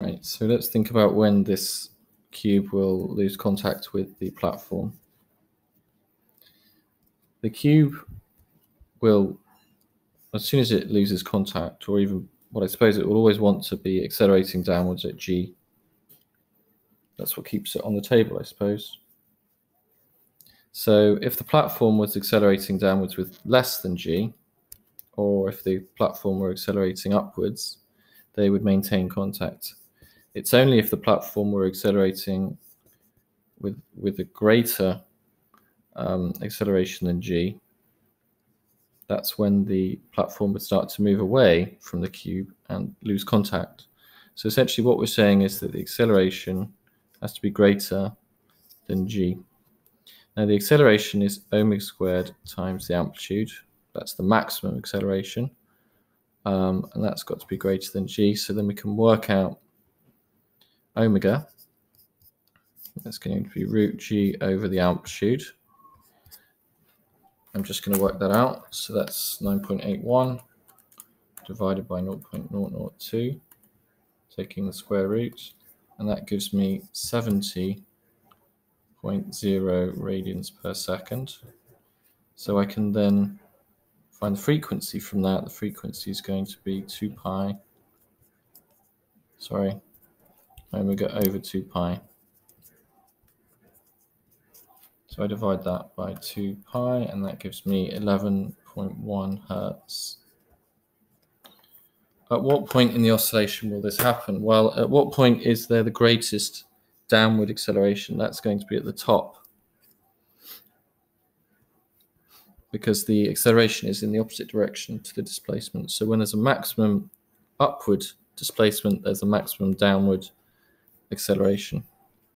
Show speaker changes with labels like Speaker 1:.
Speaker 1: Right, so let's think about when this cube will lose contact with the platform. The cube will, as soon as it loses contact, or even what I suppose it will always want to be accelerating downwards at g. That's what keeps it on the table, I suppose. So if the platform was accelerating downwards with less than g, or if the platform were accelerating upwards, they would maintain contact. It's only if the platform were accelerating with a greater acceleration than g, that's when the platform would start to move away from the cube and lose contact. So essentially what we're saying is that the acceleration has to be greater than g. Now the acceleration is omega squared times the amplitude. That's the maximum acceleration. And that's got to be greater than g. So then we can work out omega. That's going to be root g over the amplitude. I'm just going to work that out. So that's 9.81 divided by 0.002, taking the square root, and that gives me 70.0 radians per second. So I can then find the frequency from that. The frequency is going to be omega over 2 pi. So I divide that by 2 pi, and that gives me 11.1 hertz. At what point in the oscillation will this happen? Well, at what point is there the greatest downward acceleration? That's going to be at the top, because the acceleration is in the opposite direction to the displacement. So when there's a maximum upward displacement, there's a maximum downward acceleration.